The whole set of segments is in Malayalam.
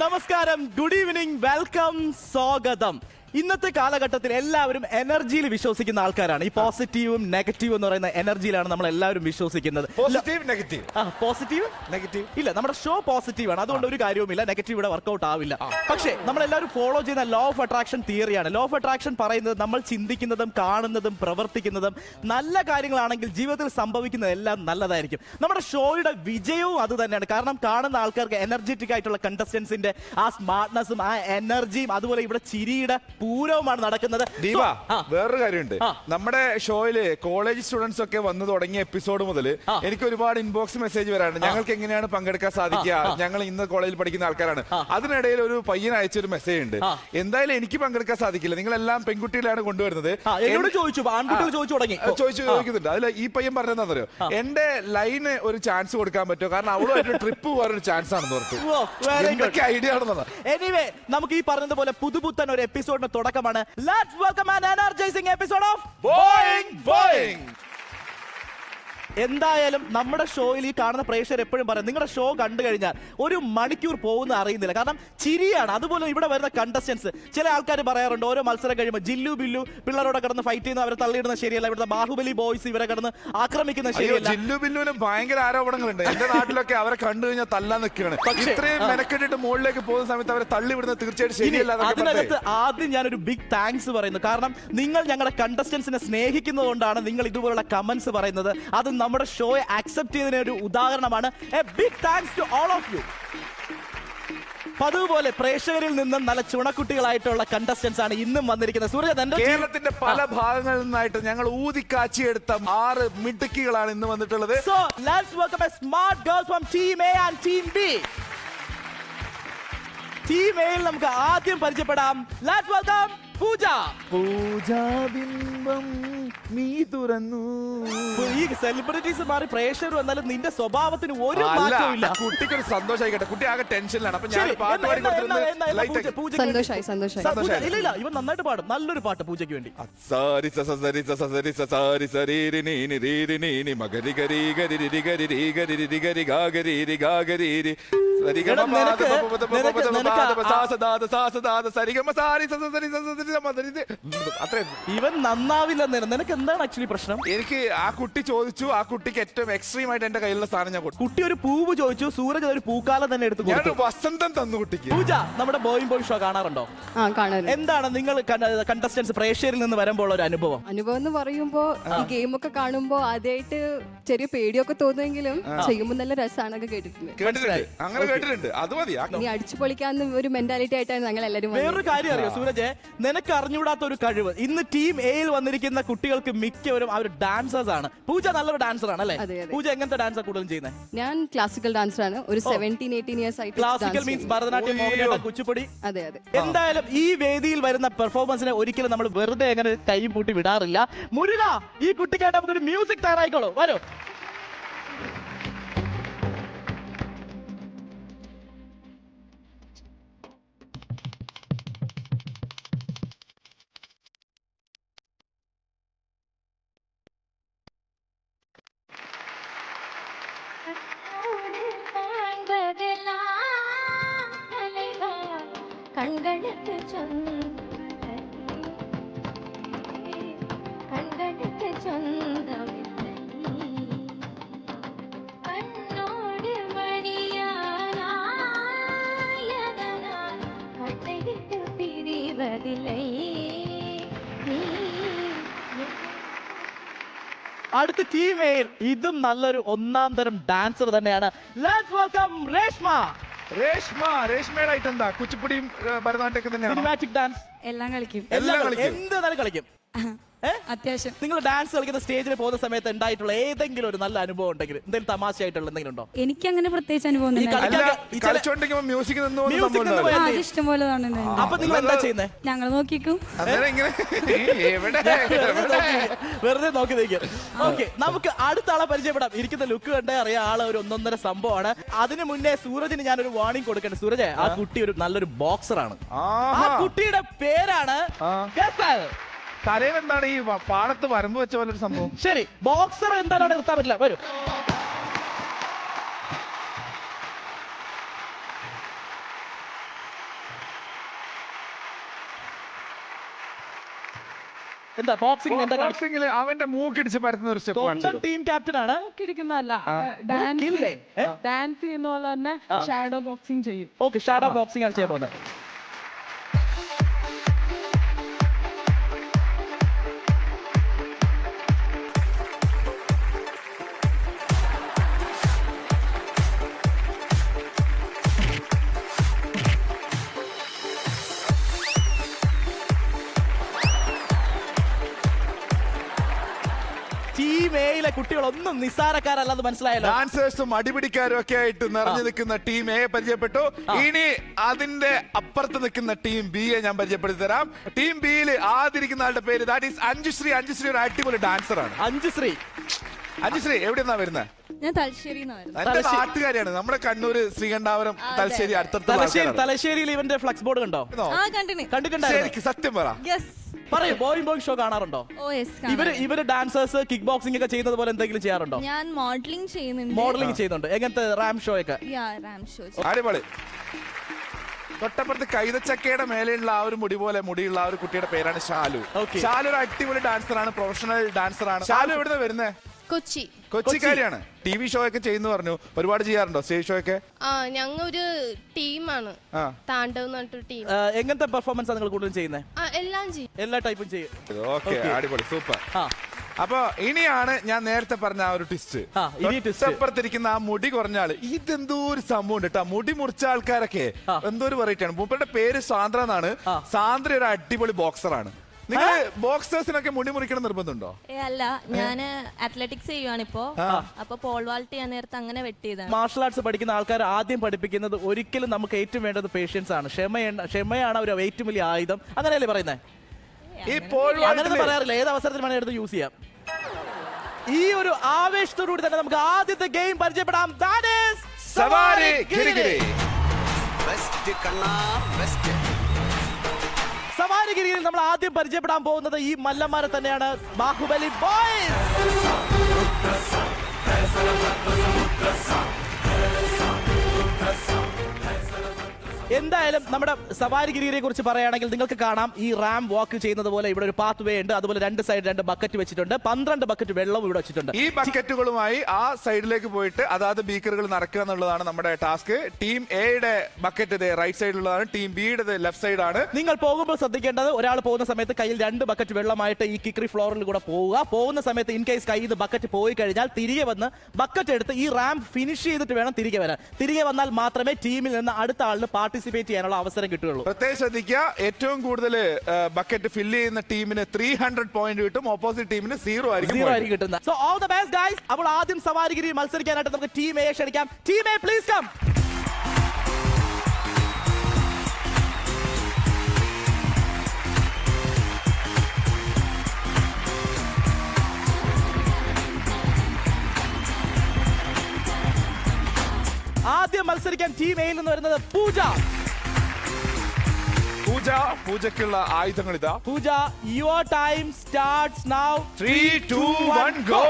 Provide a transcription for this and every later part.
നമസ്കാരം, ഗുഡ് ഈവനിങ്, വെൽക്കം, സ്വാഗതം. ഇന്നത്തെ കാലഘട്ടത്തിൽ എല്ലാവരും എനർജിയിൽ വിശ്വസിക്കുന്ന ആൾക്കാരാണ്. ഈ പോസിറ്റീവും നെഗറ്റീവും എന്ന് പറയുന്ന എനർജിയിലാണ് നമ്മൾ എല്ലാവരും വിശ്വസിക്കുന്നത്. പോസിറ്റീവ് നെഗറ്റീവ് പോസിറ്റീവ് നെഗറ്റീവ് ഇല്ല, നമ്മുടെ ഷോ പോസിറ്റീവ് ആണ്, അതുകൊണ്ട് ഒരു കാര്യവുമില്ല, നെഗറ്റീവ് ഇവിടെ വർക്ക്ഔട്ട് ആവില്ല. പക്ഷേ നമ്മൾ എല്ലാവരും ഫോളോ ചെയ്യുന്ന ലോ ഓഫ് അട്രാക്ഷൻ തിയറിയാണ്. ലോ ഓഫ് അട്രാക്ഷൻ പറയുന്നത് നമ്മൾ ചിന്തിക്കുന്നതും കാണുന്നതും പ്രവർത്തിക്കുന്നതും നല്ല കാര്യങ്ങളാണെങ്കിൽ ജീവിതത്തിൽ സംഭവിക്കുന്നതെല്ലാം നല്ലതായിരിക്കും. നമ്മുടെ ഷോയുടെ വിജയവും അത് തന്നെയാണ്. കാരണം കാണുന്ന ആൾക്കാർക്ക് എനർജറ്റിക് ആയിട്ടുള്ള കണ്ടസ്റ്റൻസിന്റെ ആ സ്മാർട്ട്നെസ്സും ആ എനർജിയും അതുപോലെ ഇവിടെ ചിരിയുടെ പൂരവുമാണ് നടക്കുന്നത്. വേറൊരു കാര്യമുണ്ട്, നമ്മുടെ ഷോയില് കോളേജ് സ്റ്റുഡൻസ് ഒക്കെ വന്നു തുടങ്ങിയ എപ്പിസോഡ് മുതൽ എനിക്ക് ഒരുപാട് ഇൻബോക്സ് മെസ്സേജ് വരാറുണ്ട്. ഞങ്ങൾക്ക് എങ്ങനെയാണ് പങ്കെടുക്കാൻ സാധിക്കുക, ഞങ്ങൾ ഇന്ന് കോളേജിൽ പഠിക്കുന്ന ആൾക്കാരാണ്. അതിനിടയിൽ ഒരു പയ്യൻ അയച്ചൊരു മെസ്സേജ് ഉണ്ട്, എന്തായാലും എനിക്ക് പങ്കെടുക്കാൻ സാധിക്കില്ല, നിങ്ങളെല്ലാം പെൺകുട്ടികളാണ് കൊണ്ടുവരുന്നത്. ചോദിക്കുന്നുണ്ട്. അതിൽ ഈ പയ്യൻ പറഞ്ഞെന്നറിയോ, എന്റെ ലൈന് ഒരു ചാൻസ് കൊടുക്കാൻ പറ്റുമോ, കാരണം അവളുമായിട്ട് ട്രിപ്പ് പോകാനൊരു ചാൻസ് ആണെന്ന് പറഞ്ഞു. എന്തൊക്കെ ഐഡിയ ആണെന്നാണ്. എനിവേ, നമുക്ക് ഈ പറഞ്ഞതുപോലെ പുതുപുത്തൻ ഒരു എപ്പിസോഡിന് തുടക്കമാണ്. Let's welcome an energising episode of Boeing Boeing. എന്തായാലും നമ്മുടെ ഷോയിൽ ഈ കാണുന്ന പ്രേക്ഷകർ എപ്പോഴും പറയും, നിങ്ങളുടെ ഷോ കണ്ടു കഴിഞ്ഞാൽ ഒരു മണിക്കൂർ പോകുന്ന അറിയുന്നില്ല, കാരണം ചിരിയാണ്. അതുപോലെ ഇവിടെ വരുന്ന കണ്ടസ്റ്റൻസ്, ചില ആൾക്കാർ പറയാറുണ്ട് ഓരോ മത്സരം കഴിയുമ്പോൾ ജില്ലു ബില്ലു പിള്ളേരോടെ കിടന്ന് ഫൈറ്റ് ചെയ്യുന്ന അവരെ തള്ളിയിടുന്ന ശരിയല്ല, ഇവിടുത്തെ ബാഹുബലി ബോയ്സ് ഇവരെ കിടന്ന് ആക്രമിക്കുന്ന ശരിയല്ല. ജില്ലു ബില്ലുവിനും ഭയങ്കര ആരോപണങ്ങളുണ്ട്. എന്റെ നാട്ടിലൊക്കെ അവരെ കണ്ടു കഴിഞ്ഞാൽ തല്ലാൻ നിൽക്കുകയാണ്. ഇത്രയും മെനക്കെട്ടിട്ട് മുകളിലേക്ക് പോകുന്ന സമയത്ത് അവരെ തള്ളി വിടുന്നത് തീർച്ചയായിട്ടും ശരിയല്ല. അതിനകത്ത് ആദ്യം ഞാനൊരു ബിഗ് താങ്ക്സ് പറയുന്നു, കാരണം നിങ്ങൾ ഞങ്ങളുടെ കണ്ടസ്റ്റൻസിനെ സ്നേഹിക്കുന്നത് കൊണ്ടാണ് നിങ്ങൾ ഇതുപോലുള്ള കമന്റ്സ് പറയുന്നത്. അത് നമ്മുടെ ഷോയെ അക്സെപ്റ്റ് ചെയ്തതിന് ഒരു ഉദാഹരണമാണ്. A big thanks to all of you. പതുപോലെ പ്രേക്ഷകരിൽ നിന്നും നല്ല ചുണക്കുട്ടികളായിട്ടുള്ള കണ്ടസ്റ്റൻസ് ആണ് ഇന്നും വന്നിരിക്കുന്നത്. സൂര്യ, കേരളത്തിന്റെ പല ഭാഗങ്ങളിൽ നിന്നായിട്ട് ഞങ്ങൾ ഊതിക്കാച്ചിയെടുത്ത 6 മിടുക്കികളാണ് ഇന്ന് വന്നിട്ടുള്ളത്. So let's welcome a smart girls from Team A and Team B. Team A യിൽ നമുക്ക് ആദ്യം പരിചയപ്പെടാം. Let's welcome പൂജ. പൂജാബിംബം നീ തുറന്നു. ഈ സെലിബ്രിറ്റീസ് മാറി പ്രേക്ഷകർ വന്നാലും നിന്റെ സ്വഭാവത്തിന് ഒരു മാറ്റവും ഇല്ല. കുട്ടിക്ക് ഒരു സന്തോഷമായിക്കട്ടെ, കുട്ടി ആകെ ടെൻഷനിലാണ്. അപ്പൊ ഞാൻ പാട്ട് പാടി ഇല്ല, ഇവൻ നന്നായിട്ട് പാടും. നല്ലൊരു പാട്ട് പൂജയ്ക്ക് വേണ്ടി. സാരി സരി സരി സരി സരി നീ രീ നീ മഗരി ഗരി ഗരി രി ഗരി രി ഗരി രി ഗരി ഗാഗരി രി ഗാഗരി രി ഇവൻ നന്നാവില്ലെന്ന്. നിനക്ക് എന്താണ് ആക്ച്വലി പ്രശ്നം? എനിക്ക് ആ കുട്ടി ചോദിച്ചു, ആ കുട്ടിക്ക് ഏറ്റവും എക്സ്ട്രീം ആയിട്ട് എന്റെ കയ്യിലുള്ള സാധനം ഞാൻ കൊടുത്തു. കുട്ടി ഒരു പൂവ് ചോദിച്ചു, സൂരജ് ഒരു പൂക്കാലം തന്നെ എടുത്തു കൊടുത്തു. വസന്തം തന്നു കുട്ടിക്ക്. പൂജ, നമ്മുടെ ബോയിങ് ബോയ് ഷോ കാണാറുണ്ടോ? എന്താണ് നിങ്ങൾ കണ്ടസ്റ്റൻസ് പ്രേക്ഷകരിൽ നിന്ന് വരുമ്പോൾ ഒരു അനുഭവം എന്ന് പറയുമ്പോ ഈ ഗെയിം ഒക്കെ കാണുമ്പോ ആദ്യമായിട്ട് ചെറിയ പേടിയൊക്കെ തോന്നുമെങ്കിലും ചെയ്യുമ്പോൾ നല്ല രസമാണൊക്കെ കേട്ടിട്ടുണ്ട്. അങ്ങനെ കേട്ടിട്ടുണ്ട്. അത് മതി. നീ അടിച്ചു പൊളിക്കാന്ന് ഒരു മെന്റാലിറ്റി ആയിട്ടാണ് ഞങ്ങൾ എല്ലാവരും. വേറൊരു കാര്യം അറിയോ സൂരജ്, നിനക്ക് അറിഞ്ഞുകൂടാത്ത ഒരു കഴിവ്. ഇന്ന് ടീം എയിൽ വന്നിരിക്കുന്ന കുട്ടികൾക്ക് മിക്കവരും അവർ ഡാൻസേഴ്സ് ആണ്. പൂജ നല്ലൊരു ഡാൻസർ ആണ് അല്ലേ? പൂജ എങ്ങനത്തെ ഡാൻസാ കൂടുതലും ചെയ്യുന്നത്? ഞാൻ ക്ലാസിക്കൽ ഡാൻസർ ആണ്. ഒരു 17-18 ഇയേഴ്സ് ആയിട്ട്. Classical means Bharatanatyam, Mohiniyattam, Kuchipudi. അതെ അതെ. എന്തായാലും ഈ വേദിയിൽ വരുന്ന പെർഫോമൻസിനെ ഒരിക്കലും നമ്മൾ വെറുതെ അങ്ങനെ കൈ പൂട്ടി വിടാറില്ല. മുരുക, ഈ കുട്ടിക്കായിട്ട് നമുക്കൊരു മ്യൂസിക് തയ്യാറായിക്കോളൂ, വരൂ. കൺകൾക്ക് സ്വന്തമില്ല കണ്ണോട് മണിയാനായതനാൽ കട്ടകിട്ട് പിരിവതില്ലേ. അടുത്ത ടീം ഇതും നല്ലൊരു ഒന്നാം തരം ഡാൻസർ തന്നെയാണ്. Let's welcome Reshma. രേഷ്മയുടെ ഐറ്റം എന്താ? കുച്ചിപ്പുടിയും ഭരതനാട്യമൊക്കെ തന്നെയാണ്. സിനിമാറ്റിക് ഡാൻസ് എല്ലാം കളിക്കും. എന്തായാലും കളിക്കും. അത്യാവശ്യം. നിങ്ങൾ ഡാൻസ് കളിക്കുന്ന സ്റ്റേജിൽ പോകുന്ന സമയത്ത് ഉണ്ടായിട്ടുള്ള ഏതെങ്കിലും ഒരു നല്ല അനുഭവം ഉണ്ടെങ്കിൽ, എന്തെങ്കിലും തമാശയായിട്ടുള്ള എന്തെങ്കിലും ഉണ്ടോ? എനിക്ക് അങ്ങനെ പ്രത്യേകിച്ച് അനുഭവം ഇഷ്ടംപോലെ. അപ്പൊ നിങ്ങൾ എന്താ ചെയ്യുന്നത്? ഞങ്ങൾ നോക്കിക്കും, വെറുതെ നോക്കി നിൽക്കും. ഓക്കെ, നമുക്ക് അടുത്ത ആളെ പരിചയപ്പെടാം. ഇരിക്കുന്ന ലുക്ക് കണ്ടേ അറിയാം, ആള് ഒരു ഒന്നൊന്നര സംഭവമാണ്. അതിനു മുന്നേ സൂരജിന് ഞാനൊരു വാർണിംഗ് കൊടുക്കട്ടെ. സൂരജ്, ആ കുട്ടി ഒരു നല്ലൊരു ബോക്സറാണ്. ആ കുട്ടിയുടെ പേരാണ് തലയിലെന്താണ് ഈ പാടത്ത് വരമ്പ് വെച്ച പോലെ ഒരു സംഭവം? ശരി, ബോക്സർ എന്താണ് അവിടെ നിർത്താൻ പറ്റില്ല, വരൂ. എന്താ ബോക്സിംഗ് എന്താ ബോക്സിംഗിൽ അവന്റെ മൂക്കിടിച്ച് പരത്തുന്ന ഒരു സ്റ്റെപ്പ് ടീം ക്യാപ്റ്റൻ ആണ്. ഇരിക്കുന്നതല്ല ഡാൻസ് ചെയ്യുന്ന പോലെ തന്നെ ഷാഡോ ബോക്സിംഗ് ചെയ്യും. ഓക്കെ, ഷാഡോ ബോക്സിംഗ് ആണ് ചെയ്യാൻ പോകുന്നത്. ടീം എയിലെ കുട്ടികളൊന്നും നിസ്സാരക്കാരല്ലെന്ന് മനസ്സിലായല്ലോ. ഡാൻസേഴ്സും അടിപിടിക്കാരും ഒക്കെ ആയിട്ട് നിറഞ്ഞു നിൽക്കുന്ന ടീം എ പരിചയപ്പെട്ടു. ഇനി അതിന്റെ അപ്പുറത്ത് നിൽക്കുന്ന ടീം ബി യെ ഞാൻ പരിചയപ്പെടുത്തി തരാം. ടീം ബിയിൽ ആദ്യം ആളുടെ പേര് ദാറ്റ് ഈസ് അഞ്ജുശ്രീ. അഞ്ജുശ്രീ ഒരു അടിപൊളി ഡാൻസർ ആണ്. അഞ്ജുശ്രീ എവിടെന്നാ വരുന്നത്? ഞാൻ തലശ്ശേരി എന്റെ നാട്ടുകാരിയാണ്. നമ്മുടെ കണ്ണൂര് ശ്രീകണ്ഠാപുരം തലശ്ശേരി തലശ്ശേരിയിൽ ഇവന്റെ ഫ്ലക്സ് ബോർഡ് കണ്ടോ? കണ്ടിട്ടുണ്ടായിരുന്നു. സത്യം പറ. പറയൂ, ബോയിങ് ഷോ കാണാറുണ്ടോ? ഇവര് ഡാൻസേഴ്സ് കിക്ക് ബോക്സിംഗ് ഒക്കെ ചെയ്യുന്നത് പോലെ എന്തെങ്കിലും ചെയ്യാറുണ്ടോ? ഞാൻ മോഡലിംഗ് ചെയ്യുന്നുണ്ട്. എങ്ങനത്തെ റാം ഷോ ഒക്കെ? അടിപൊളി. തൊട്ടപ്പുറത്ത് കൈതച്ചക്കയുടെ മേലെയുള്ള ആ ഒരു മുടി പോലെ മുടിയുള്ള ആ ഒരു കുട്ടിയുടെ പേരാണ് ഷാലു. ഷാലു ഒരു അടിപൊളി ഡാൻസറാണ്, പ്രൊഫഷണൽ ഡാൻസറാണ്. ഷാലു എവിടെ വരുന്നേ? കൊച്ചിക്കാരിയാണ്. ടി വി ഷോ ഒക്കെ ചെയ്യുന്നു പറഞ്ഞു. ഒരുപാട് ചെയ്യാറുണ്ടോ സ്റ്റേജ് ഷോ ഒക്കെ? ഞങ്ങ ഒരു ടീമാണ്, താണ്ഡവ് എന്ന് പറഞ്ഞിട്ട് ടീം. എങ്ങനത്തെ പെർഫോമൻസ് നിങ്ങൾ കൂടുതലും ചെയ്യുന്നത്? എല്ലാം ചെയ്യും, എല്ലാ ടൈപ്പും ചെയ്യും. ഓക്കെ, അടിപൊളി, സൂപ്പർ. അപ്പൊ ഇനിയാണ് ഞാൻ നേരത്തെ പറഞ്ഞ ആ ഒരു ട്വിസ്റ്റ്. തൊട്ടപ്പുറത്തിരിക്കുന്ന ആ മുടി കുറഞ്ഞ ആള്, ഇതെന്തോ ഒരു സംഭവം ഉണ്ട് കേട്ടോ. മുടി മുറിച്ച ആൾക്കാരൊക്കെ എന്തോ ഒരു വെറൈറ്റി ആണ്. മൂപ്പരുടെ പേര് സാന്ദ്ര എന്നാണ്. സാന്ദ്ര ഒരു അടിപൊളി ബോക്സറാണ്. നിങ്ങൾ ബോക്സേഴ്സിനൊക്കെ മുടി മുറിക്കണം നിർബന്ധമുണ്ടോ? അല്ല, ഞാൻ അത്ലറ്റിക്സ് ചെയ്യുവാണ് ഇപ്പോ. അപ്പൊ പോൾ വാൾട്ട് ചെയ്യാൻ നേരത്തെ അങ്ങനെ വെട്ടിയതാണ്. മാർഷൽ ആർട്സ് പഠിക്കുന്ന ആൾക്കാർ ആദ്യം പഠിപ്പിക്കുന്നത് ഒരിക്കലും നമുക്ക് ഏറ്റവും വേണ്ടത് പേഷ്യൻസ് ആണ്. ക്ഷമയാണ് ഒരു ഏറ്റവും വലിയ ആയുധം. അങ്ങനെയല്ലേ പറയുന്നത്? അങ്ങനെ പറയാറില്ല, ഏത് അവസരത്തിൽ വേണം എടുത്ത് യൂസ് ചെയ്യാം. ഈ ഒരു ആവേശത്തോടുകൂടി തന്നെ നമുക്ക് ആദ്യത്തെ ഗെയിം പരിചയപ്പെടാം. സവാരി ഗിരിഗിരി. സവാരിഗിരിയിൽ നമ്മൾ ആദ്യം പരിചയപ്പെടാൻ പോകുന്നത് ഈ മല്ലന്മാരെ തന്നെയാണ്, ബാഹുബലി ബോയ്സ്. എന്തായാലും നമ്മുടെ സവാരിഗിരിയെ കുറിച്ച് പറയുകയാണെങ്കിൽ നിങ്ങൾക്ക് കാണാം, ഈ റാം വാക്ക് ചെയ്യുന്നത് പോലെ ഇവിടെ ഒരു പാത്ത് വേ ഉണ്ട്. അതുപോലെ രണ്ട് സൈഡ് 2 ബക്കറ്റ് വെച്ചിട്ടുണ്ട്. 12 ബക്കറ്റ് വെള്ളവും ഇവിടെ വെച്ചിട്ടുണ്ട്. ഈ ബക്കറ്റുകളുമായി ആ സൈഡിലേക്ക് പോയിട്ട് അതാത് ബീക്കറുകൾ നിറക്കുക എന്നുള്ളതാണ് നമ്മുടെ ടാസ്ക്. ടീം എയുടെ ബക്കറ്റ് റൈറ്റ് സൈഡിലുള്ളതാണ്, ടീം ബിയുടെ ലെഫ്റ്റ് സൈഡാണ്. നിങ്ങൾ പോകുമ്പോൾ ശ്രദ്ധിക്കേണ്ടത്, ഒരാൾ പോകുന്ന സമയത്ത് കയ്യിൽ 2 ബക്കറ്റ് വെള്ളമായിട്ട് ഈ കിക്കറി ഫ്ലോറിൽ കൂടെ പോവുക. പോകുന്ന സമയത്ത് ഇൻ കേസ് കയ്യിൽ ബക്കറ്റ് പോയി കഴിഞ്ഞാൽ തിരികെ വന്ന് ബക്കറ്റ് എടുത്ത് ഈ റാം ഫിനിഷ് ചെയ്തിട്ട് വേണം തിരികെ വരാൻ. തിരികെ വന്നാൽ മാത്രമേ ടീമിൽ നിന്ന് അടുത്ത ആളിന് പാർട്ടിസിപ്പേറ്റ് ചെയ്യാനുള്ള അവസരം കിട്ടുകയുള്ളൂ. പ്രത്യേകം ശ്രദ്ധിക്കുക, ഏറ്റവും കൂടുതൽ ബക്കറ്റ് ഫില്ല് ചെയ്യുന്ന ടീമിന് 300 പോയിന്റ് കിട്ടും, ഓപ്പോസിറ്റ് ടീമിന് 0 ആയിരിക്കും കിട്ടുന്നത്. So all the best guys. അപ്പോൾ ആദ്യം സവാരിഗിരി മത്സരിക്കാനായിട്ട് നമുക്ക് ടീം എ ക്ഷണിക്കാം. Team A please come. ആദ്യം മത്സരിക്കാൻ ടീം എയിൽ നിന്ന് വരുന്നത് പൂജക്കുള്ള ആയുധങ്ങൾ ഇതാ. Pooja, your time starts now. 3, 2, 1 go.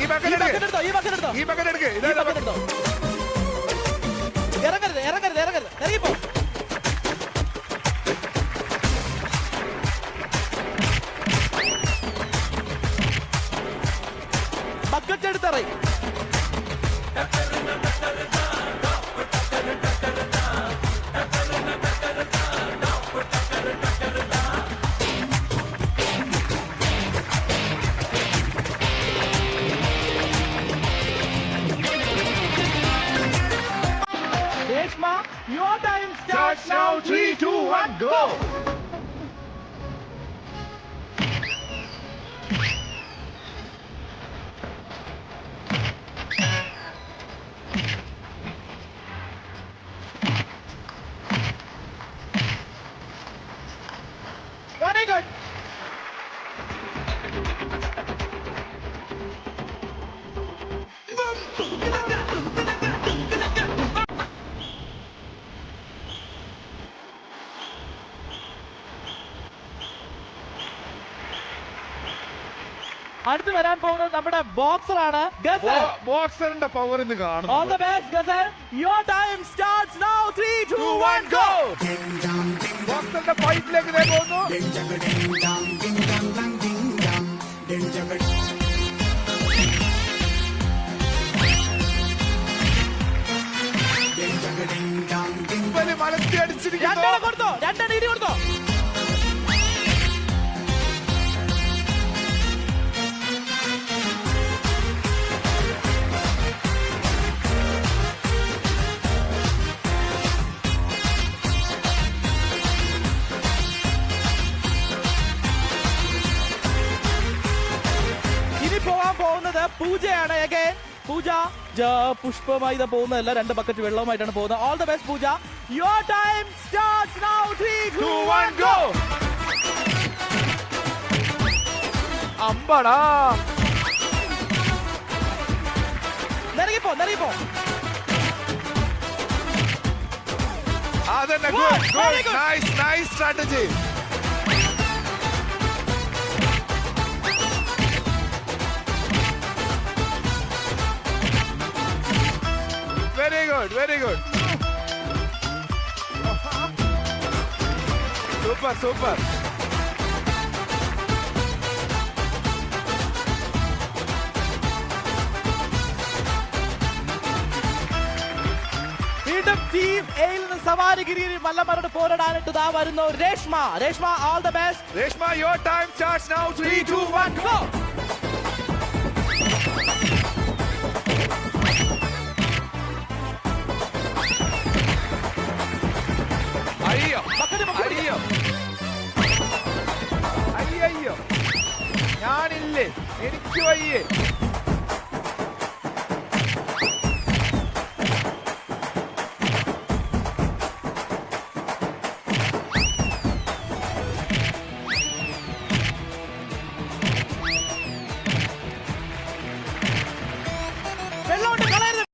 ഈ ബക്കറ്റ് എടുക്ക്. ഇറങ്ങരുത്, ഇറങ്ങിപ്പോ. ബക്കറ്റ് എടുത്തറ. Your time starts now. 3, 2, 1 go. Very good. അടുത്ത് വരാൻ പോകുന്നത് നമ്മുടെ ബോക്സറാണ് ഗസൽ. ബോക്സറിന്റെ പവർ ഇന്ന് കാണും. All the best, Gazal. Your time starts now. 3, 2, 1, go. ബോക്സറിന്റെ ഫൈറ്റിലേക്ക് പോകുന്നു. ഇവര് മലത്തി അടിച്ചിരിക്കുന്നു. രണ്ടെണ്ണം കൊടുത്തോ, രണ്ടെണ്ണം ഇടി കൊടുത്തോ. ഇനി പോകാൻ പോകുന്നത് പൂജയാണ്. Again, പൂജ പുഷ്പമായി ഇതാ പോകുന്നതല്ല, 2 ബക്കറ്റ് വെള്ളവുമായിട്ടാണ് പോകുന്നത്. All the best Pooja. Your time starts now. 3, 2, 1, go. അമ്പടാ. നിറങ്ങിപ്പോ. അതന്നെ. Good, good very good. Nice strategy. Very good. Super. വീണ്ടും ടീം എയിൽ നിന്ന് സവാരിഗിരിയിൽ മല്ലന്മാരോട് പോരാടാനായിട്ട് ദാ വരുന്നു Reshma. All the best. Reshma, your time starts now. 3, 2, 1, go. അയ്യോ ഞാനില്ലേ, എനിക്ക് വയ്യേ. വെള്ളമുണ്ട്, കളയരുത്.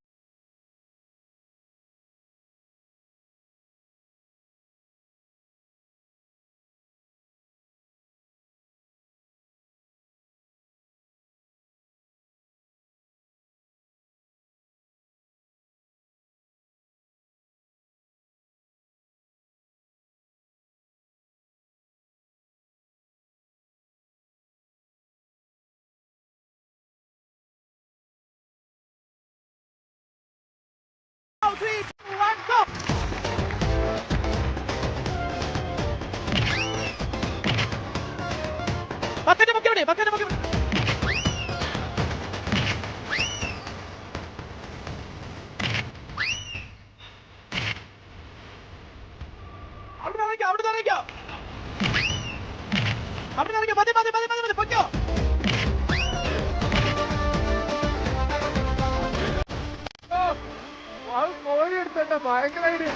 Now, 3, 2, 1, go. ബക്കറ്റ് പൊക്കി വിട്. അവിടെ ഇറങ്ങിക്കോ. മതി. പൊക്കോ. കോഴി എടുത്തോ, ഭയങ്കരമായിട്ട്.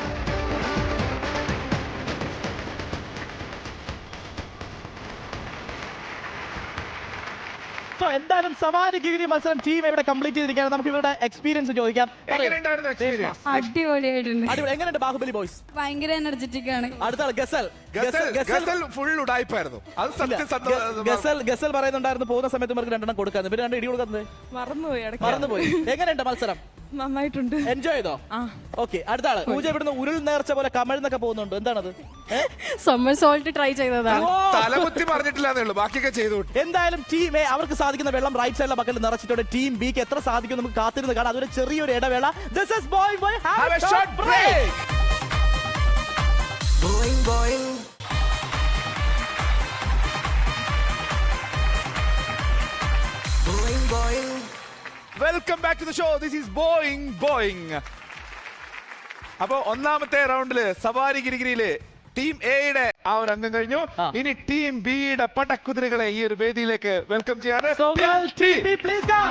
So, എന്തായാലും സവാരിഗിരി മത്സരം ടീം ഇവിടെ കംപ്ലീറ്റ് ചെയ്തിരിക്കുകയാണ്. നമുക്ക് ഇവരുടെ എക്സ്പീരിയൻസ് ചോദിക്കാം. എങ്ങനെയുണ്ടായിരുന്നു experience? അടിപൊളിയായിട്ടുണ്ട്. എങ്ങനെയുണ്ട് ബാഹുബലി ബോയ്സ്? ഭയങ്കര എനർജറ്റിക് ആണ്. അടുത്ത ആൾ ഗസൽ. ഗസൽ ഫുൾ ഉടായ്പായിരുന്നു. അത് ഗസൽ പറയുന്നുണ്ടായിരുന്നു പോകുന്ന സമയത്ത് ഇവർക്ക് 2 എണ്ണം കൊടുക്കാന്ന്, പിന്നെ 2 ഇടി കൊടുക്കുന്നത് മറന്നുപോയി. എങ്ങനെയുണ്ട് മത്സരം? നന്നായിട്ടുണ്ട്. എൻജോയ് ചെയ്തോ? ഓക്കെ. അടുത്ത ആള് പൂജ ഇവിടുന്ന് ഉരുൾ നേർച്ച പോലെ കമഴ്ന്നൊക്കെ പോകുന്നുണ്ട്. എന്താണത്? സമ്മർ സോൾട്ട് ട്രൈ ചെയ്തതാണ്. തലകുത്തി പറഞ്ഞിട്ടില്ലാന്നേ ഉള്ളൂ, ബാക്കിയൊക്കെ ചെയ്തു. എന്തായാലും ടീം എ അവർക്ക് സാധിക്കുന്ന വെള്ളം റൈറ്റ് സൈഡിലെ ബക്കറ്റിൽ നിറച്ചിട്ടുണ്ട്. ടീം ബിക്ക് എത്ര സാധിക്കും നമുക്ക് കാത്തിരുന്ന് കാണാം. അതൊരു ചെറിയൊരു ഇടവേള. This is Boing Boing. Have a short break. Welcome back to the show. This is Boing. അപ്പൊ ഒന്നാമത്തെ റൗണ്ടില് സവാരിഗിരിയില് ടീം എയുടെ ആ ഒരു അംഗം കഴിഞ്ഞു. ഇനി ടീം ബിയുടെ പടക്കുതിരകളെ ഈ ഒരു വേദിയിലേക്ക് വെൽക്കം ചെയ്യാണ്. So, well, team B, please go.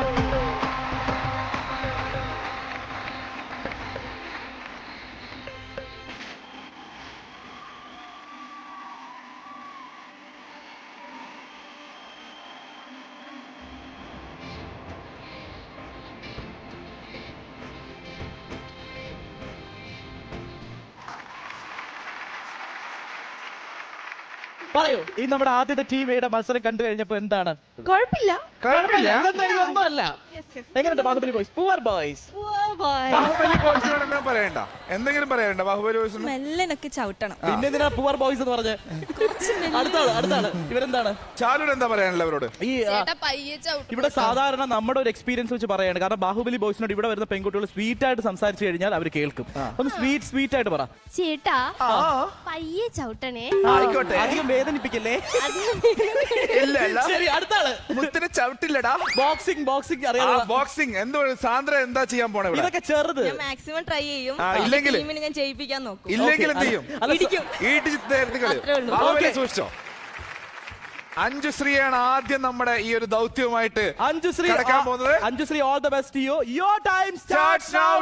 പറയൂ ഈ നമ്മുടെ ആദ്യത്തെ ടീമയുടെ മത്സരം കണ്ടു കഴിഞ്ഞപ്പോ എന്താണ്? കുഴപ്പമില്ല. ഒന്നുമല്ല. എങ്ങനെയുണ്ട് Baahubali boys? Poor boys. Baahubali ബോയ്സിനോട് എന്തെങ്കിലും പറയണ്ട, എന്തെങ്കിലും പറയണ്ട ബാഹുബലി ബോയ്സിന്. മെല്ലനൊക്കെ ചവിട്ടണം. പിന്നെ എന്തിനാ പൂവർ ബോയ്സ് എന്ന് പറഞ്ഞ്? അടുത്താണ് ഇവരെന്താണ്? ചാലുവിന് എന്താ പറയാനുള്ള അവരോട്? ഈ ഇവിടെ സാധാരണ നമ്മുടെ ഒരു എക്സ്പീരിയൻസ് വെച്ച് പറയാണ്. കാരണം ബാഹുബലി ബോയ്സിനോട് ഇവിടെ വരുന്ന പെൺകുട്ടികൾ സ്വീറ്റ് ആയിട്ട് സംസാരിച്ചു കഴിഞ്ഞാൽ അവർ കേൾക്കും. ഒന്ന് സ്വീറ്റ് ആയിട്ട് പറ. ചേട്ടാ പയ്യെ ചവിട്ടണേ. ആയിക്കോട്ടെ, അധികം വേദനിപ്പിക്കല്ലേ. ശരി, അടുത്താള്. മുത്തിനെ ചവിട്ടില്ലടാ. ബോക്സിംഗ് അറിയാം. ബോക്സിംഗ് എന്തോ സാന്ദ്ര എന്താ ചെയ്യാൻ പോണേ ഇവിടെ? ഇതൊക്കെ ചെറുത്. ഞാൻ മാക്സിമം ട്രൈ ചെയ്യും. ഇല്ലെങ്കിൽ ടീമിനെ ഞാൻ ജയിപ്പിക്കാൻ നോക്കും. ഇല്ലെങ്കിൽ എന്ത് ചെയ്യും? ഇടിക്കും. ഇടിച്ച് ബാഹുബലി സൂക്ഷിച്ചോ. അഞ്ജുശ്രീയാണ് ആദ്യം നമ്മുടെ ഈ ഒരു ദൗത്യവുമായിട്ട് കടക്കാൻ പോകുന്നത്. Anjusree, all the best U. Your time starts now.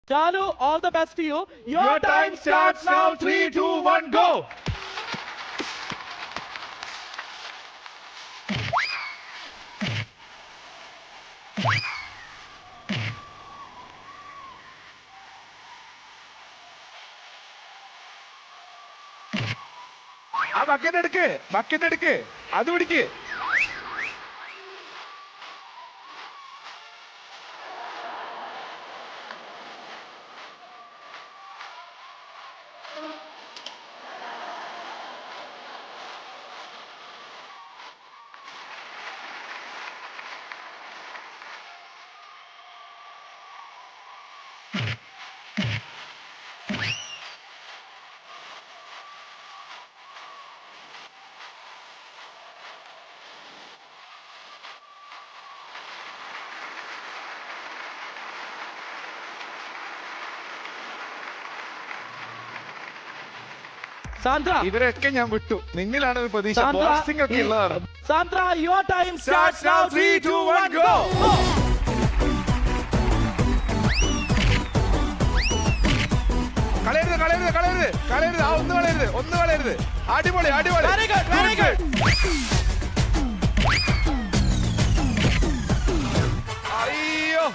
Chalu, all the best to you. Your time starts now. 3, 2, 1, go. ആ ബക്കറ്റ് എടുക്ക്, അത് പിടിക്ക്. Sandra, ഇവരൊക്കെ ഞാൻ വിട്ടു. നിങ്ങളാണ് ഒരു പ്രതീക്ഷ. ബോക്സിംഗ് ഒക്കെ ഉള്ളതാണ്. Sandra, your time starts now. 3, 2, 1, go. കളയരുത്. ഒന്ന് കളയരുത്. അടിപൊളി. Very good. അയ്യോ,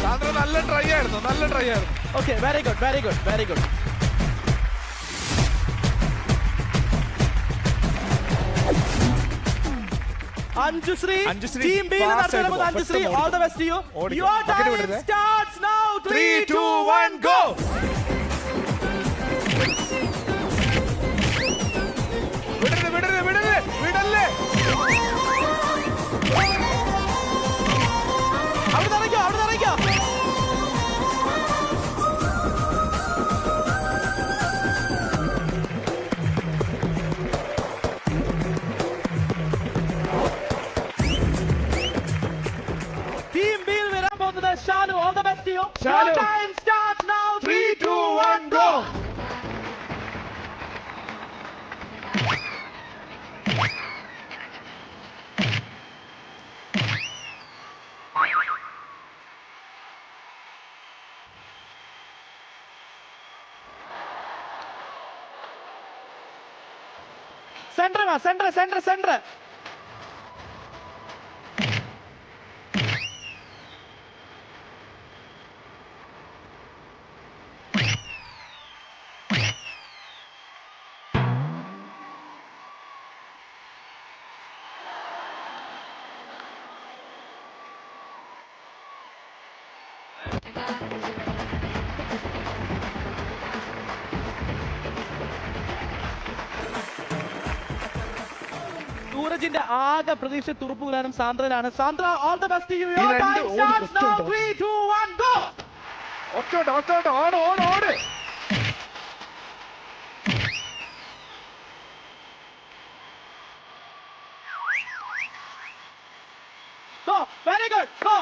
സാന്ദ്ര നല്ല ട്രൈ ആയിരുന്നു. Okay, very good. Anjusri, team B നടത്തുന്ന Anjusri, all the best to you. Your time starts now. 3, 2, 1, go. വിടല്ലേ. അവിടെ നിറയ്ക്കോ. Team B യിൽ വരാൻ പോകുന്നത് Shanu, all the best to you. Your time starts now. 3, 2, 1, go. Centre. ദൂരെ സൂരജിന്റെ ആകെ പ്രതീക്ഷ തുറപ്പുകൂടാനും സാന്ദ്രനാണ്. Sandra, all the best to you. Your ഈ രണ്ട് time starts now. 3, 2, 1, go. ഓട്. Go. Very good. Go.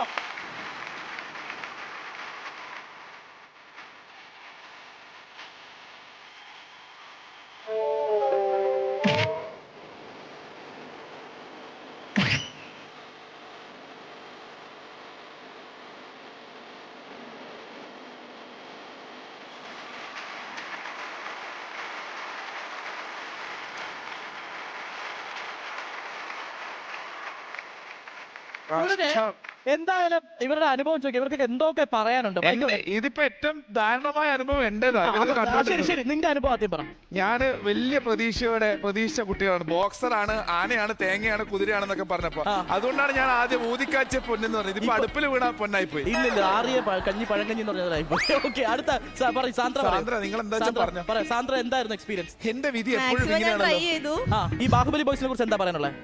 Sooraj, എന്തായാലും ഇവരുടെ അനുഭവം ചോദിക്കുക. ഇവർക്ക് എന്തൊക്കെ പറയാനുണ്ട്? ഇതിപ്പോ ഏറ്റവും ദാരുണമായ അനുഭവം ശരി, നിന്റെ അനുഭവം ആദ്യം പറ. ഞാന് വലിയ പ്രതീക്ഷ കുട്ടികളാണ്. ബോക്സറാണ്, ആനയാണ്, തേങ്ങയാണ്, കുതിരയാണെന്നൊക്കെ പറഞ്ഞപ്പോ അതുകൊണ്ടാണ് ഞാൻ ആദ്യം ഊതിക്കാച്ച പൊന്നെന്ന് പറഞ്ഞത്. ഇതിപ്പോ അടുപ്പിൽ വീണ പൊന്നായി പോയി. ഇല്ലില്ല, ആറിയ പഴങ്കഞ്ഞി എന്ന് പറഞ്ഞതായി പോയി. ഓക്കെ, അടുത്ത സാന്ദ്ര, നിങ്ങൾ എന്താ പറഞ്ഞു? സാന്ദ്ര, എന്തായിരുന്നു എക്സ്പീരിയൻസ്? എന്റെ വിധി എപ്പോഴും മാക്സിമം ഞാൻ ട്രൈ ചെയ്തു. ഈ ബാഹുബലി ബോയ്സിനെ കുറിച്ച് എന്താ പറയാനുള്ളത്?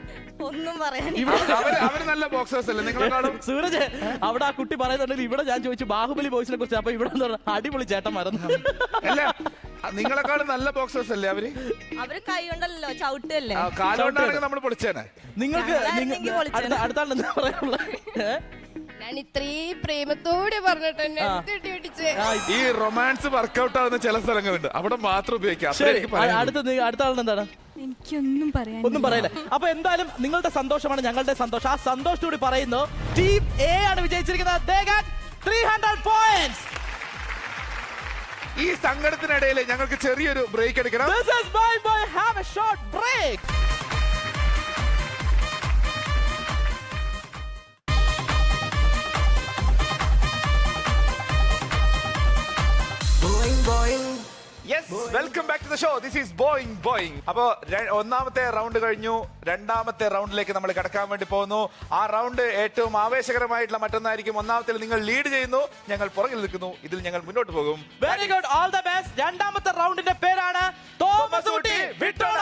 ഒന്നും പറയാൻ അവര് നല്ല ബോക്സേഴ്സ് അല്ലേ നിങ്ങളെക്കാളും? സൂരജ്, അവിടെ ആ കുട്ടി പറയുന്നുണ്ടെങ്കിൽ ഇവിടെ ഞാൻ ചോദിച്ചു ബാഹുബലി ബോയ്സിനെ കുറിച്ച്. അപ്പൊ ഇവിടെ അടിപൊളി ചേട്ടന്മാരെന്ന്. അല്ല, നിങ്ങളെക്കാളും നല്ല ബോക്സേഴ്സ് അല്ലേ അവര്? അവര് കൈ കൊണ്ടല്ലോ ചവിട്ടല്ലേ. കാലുകൊണ്ടാണെങ്കിൽ നമ്മൾ പൊളിച്ചേനെ. നിങ്ങൾക്ക് അടുത്ത ആൾ എന്താ പറയാനുള്ളത്? ഞാൻ ഇത്രയും പ്രേമത്തോടെ പറഞ്ഞിട്ട് എന്നെ ഇടിച്ച്. ഈ റൊമാൻസ് വർക്ക്ഔട്ട് ആവുന്ന ചില സ്ഥലങ്ങളുണ്ട്, അവിടെ മാത്രം ഉപയോഗിക്കാം. ശരി, അടുത്ത ആളിന് എന്താണ്? എനിക്കൊന്നും പറയാൻ ഒന്നും പറയില്ല. അപ്പൊ എന്തായാലും നിങ്ങളുടെ സന്തോഷമാണ് ഞങ്ങളുടെ സന്തോഷം. ആ സന്തോഷത്തോടെ പറയുന്നു ടീം എ ആണ് വിജയിച്ചിരിക്കുന്നത്. They got 300 points. ഈ സങ്കടത്തിനിടയിൽ ഞങ്ങൾക്ക് ചെറിയൊരു ബ്രേക്ക് എടുക്കണം. This is boy, have a short break. Yes, welcome back to the show. This is Boing. അപ്പോ ഒന്നാമത്തെ റൗണ്ട് കഴിഞ്ഞു, രണ്ടാമത്തെ റൗണ്ടിലേക്ക് നമ്മൾ കടക്കാൻ വേണ്ടി പോകുന്നു. ആ റൗണ്ട് ഏറ്റവും ആവേശകരമായിട്ടുള്ള മറ്റൊന്നായിരിക്കും. ഒന്നാമത്തിൽ നിങ്ങൾ ലീഡ് ചെയ്യുന്നു, ഞങ്ങൾ പുറകിൽ നിൽക്കുന്നു. ഇതിൽ ഞങ്ങൾ മുന്നോട്ട് പോകും. Very good, all the best. രണ്ടാമത്തെ റൗണ്ടിന്റെ പേരാണ് തോമസ് കുട്ടി വിട്ടോള.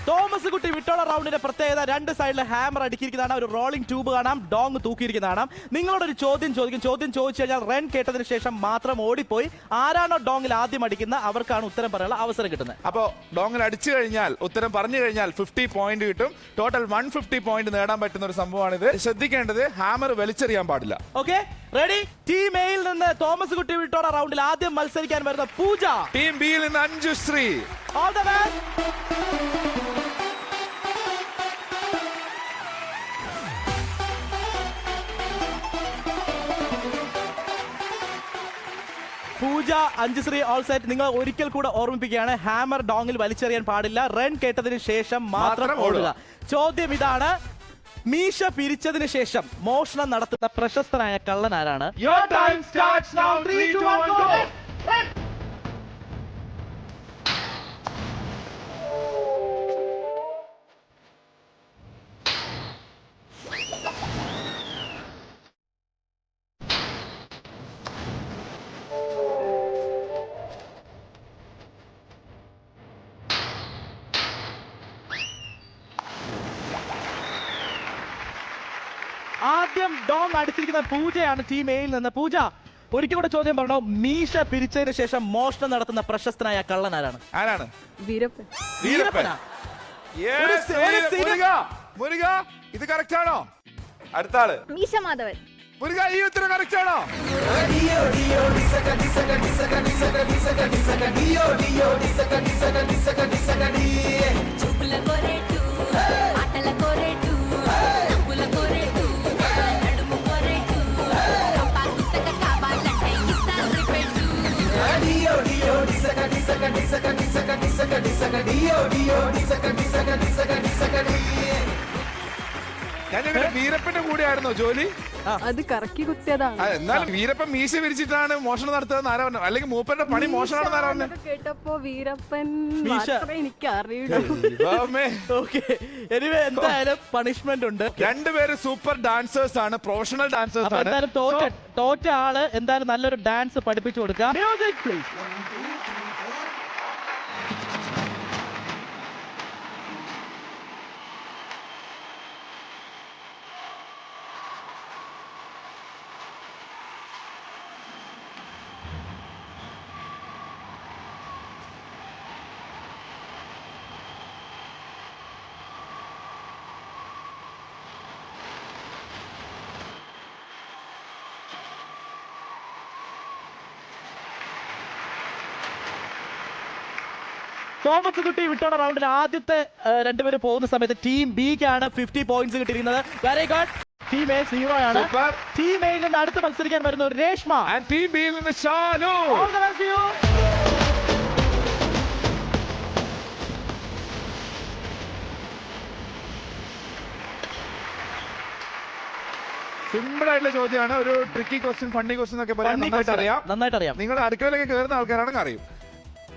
തോമസ് കുട്ടി വിട്ടോള റൗണ്ടിന്റെ പ്രത്യേകത, രണ്ട് സൈഡിൽ ഹാമർ അടിക്കിയിരിക്കുന്നതാണ്, ഒരു റോളിംഗ് ട്യൂബ് കാണാം, ഡോങ് തൂക്കിയിരിക്കുന്നതാണ്. നിങ്ങളോടൊരു ചോദ്യം ചോദിച്ചു കഴിഞ്ഞാൽ റൺ കേട്ടതിന് ശേഷം മാത്രം ഓടിപ്പോയി ആരാണോ ഡോങ്ങിൽ ആദ്യം അടിക്കുന്ന അവർക്കാണ് ഉത്തരം പറയാനുള്ള അവസരം കിട്ടുന്നത്. അപ്പോ ഡോങ്ങിൽ അടിച്ചു കഴിഞ്ഞാൽ, ഉത്തരം പറഞ്ഞു കഴിഞ്ഞാൽ 50 പോയിന്റ് കിട്ടും. ടോട്ടൽ 150 പോയിന്റ് നേടാൻ പറ്റുന്ന ഒരു സംഭവമാണിത്. ശ്രദ്ധിക്കേണ്ടത്, ഹാമർ വലിച്ചെറിയാൻ പാടില്ല. Okay, ready? ടീം എയിൽ നിന്ന് തോമസ് കുട്ടി വിട്ടോള റൗണ്ടിൽ ആദ്യം മത്സരിക്കാൻ വരുന്ന പൂജ. ടീം ബിയിൽ നിന്ന് Anjushree. All the best. Pooja, Anjushree, all set. നിങ്ങൾ ഒരിക്കൽ കൂടെ ഓർമ്മിപ്പിക്കുകയാണ്, ഹാമർ ഡോങ്ങിൽ വലിച്ചെറിയാൻ പാടില്ല. റൺ കേട്ടതിന് ശേഷം മാത്രം ഓടുക. ചോദ്യം ഇതാണ്, മീശ പിരിച്ചതിന് ശേഷം മോഷണം നടത്തുന്ന പ്രശസ്തനായ കള്ളൻ ആരാണ്? Your time starts now. 3, 2, 1, go. ആദ്യം ഡോങ് അടിച്ചിരിക്കുന്ന പൂജയാണ് ടീം എയിൽ നിന്ന്. പൂജ, ഒരിക്കൽ കൂടെ ചോദ്യം പറഞ്ഞോ, മീശ പിരിച്ചതിന് ശേഷം മോഷണം നടത്തുന്ന പ്രശസ്തനായ കള്ളൻ ആരാണ്? ആരാണ്? വീരപ്പൻ. വീരപ്പനാ? Yes, മുരുക, ഇത് കറക്റ്റ് ആണോ? അടുത്ത ആള് മീശ മാധവൻ. മുരുക, ഈ ഉത്തരം കറക്റ്റ് ആണോ? ഞാൻ വീരപ്പന്റെ കൂടെ ആയിരുന്നോ ജോലി? അത് കറക്കി കുത്തിയതാണ്. എന്നാലും വീരപ്പൻ മീശ വിരിച്ചിട്ടാണ് മോഷണം നടത്തുന്നത് ആരാ പറഞ്ഞു? അല്ലെങ്കിൽ മൂപ്പന്റെ പണി മോഷണമാണെന്ന് ആരാ പറഞ്ഞു? കേട്ടപ്പോ വീരപ്പൻ മീശ. മാത്രമേ എനിക്ക് അറിയുള്ളൂ. ഓക്കെ, എനിവേ എന്തായാലും പണിഷ്മെന്റ് ഉണ്ട്. രണ്ടുപേരും സൂപ്പർ ഡാൻസേഴ്സ് ആണ്, പ്രൊഫഷണൽ ഡാൻസേഴ്സ് അപ്പൊ ആണ്. എന്തായാലും തോറ്റ ആള് എന്തായാലും നല്ലൊരു ഡാൻസ് പഠിപ്പിച്ചു കൊടുക്കാം. Music please. തോമസ് കുട്ടി വിട്ടോണ റൗണ്ടിൽ ആദ്യത്തെ രണ്ടുപേര് പോകുന്ന സമയത്ത് ടീം ബിക്കാണ് 50 പോയിന്റ്സ് കിട്ടിയിരിക്കുന്നത്. Very good. ടീം എ 0 ആണ്. ടീം എയിൽ നിന്ന് അടുത്ത് മത്സരിക്കാൻ വരുന്ന ഒരു രേഷ്മ. ടീം ബിയിൽ നിന്ന് ഷാനു. സിമ്പിൾ ആയിട്ടുള്ള ചോദ്യമാണ്. ഒരു ട്രിക്കി ക്വസ്റ്റ്യൻ, ഫണ്ണി ക്വസ്റ്റ്യൻ ഒക്കെ പറയാൻ നന്നായിട്ട് അറിയാം. നിങ്ങൾ അടുക്കളയിലേക്ക് കയറുന്ന ആൾക്കാരാണെങ്കിൽ അറിയും.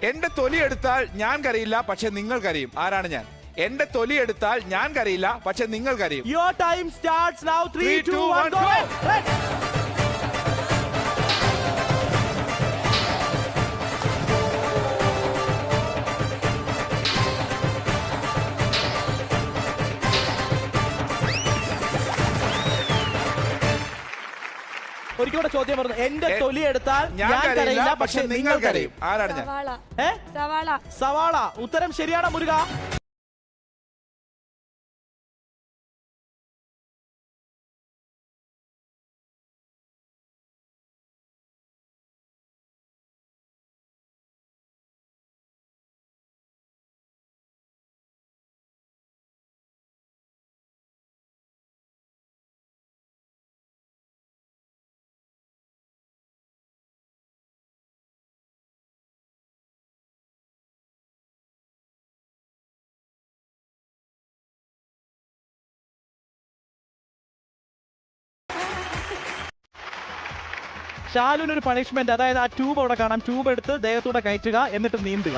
എന്റെ തൊലി എടുത്താൽ ഞാൻ കരയില്ല, പക്ഷെ നിങ്ങൾ കരയും. ആരാണ് ഞാൻ? എന്റെ തൊലി എടുത്താൽ ഞാൻ കരയില്ല, പക്ഷെ നിങ്ങൾ കരയും. Your time starts now. 3, 2, 1, go. ഒരിക്കലും ചോദ്യം പറഞ്ഞു. എന്റെ തൊലി എടുത്താൽ ഞാൻ കരയില്ല, പക്ഷെ നിങ്ങൾ കരയും. ആരാണ് ഞാൻ? സവാള. ഉത്തരം ശരിയാണ് മുരുക. ഷാലുവിനൊരു പണിഷ്മെന്റ്, അതായത് ആ ട്യൂബ് അവിടെ കാണാം. ട്യൂബ് എടുത്ത് ദേഹത്തൂടെ കയറ്റുക, എന്നിട്ട് നീന്തുക.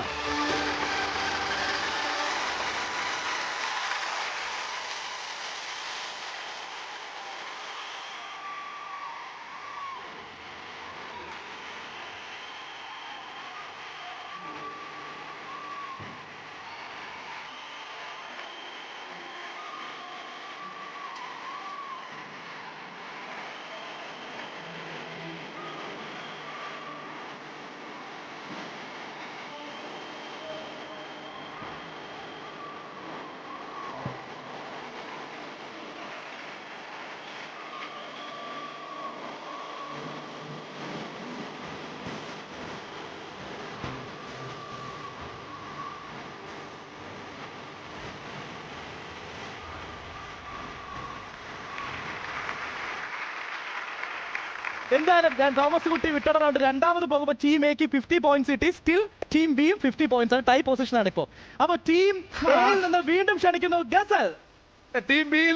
എന്തായാലും ഞാൻ തോമസ് കുട്ടി വിട്ടണ റൗണ്ട് രണ്ടാമത് പോകുമ്പോൾ ടീം എക്ക് 50 പോയിന്റ്സ് കിട്ടി. സ്റ്റിൽ ടീം ബിയും 50 പോയിന്റ്സ് ആണ്. ടൈ പൊസിഷൻ ആണ് ഇപ്പോ. അപ്പൊ ടീം എയിൽ നിന്ന് വീണ്ടും ക്ഷണിക്കുന്നു ഗസൽ. ടീം ബിയിൽ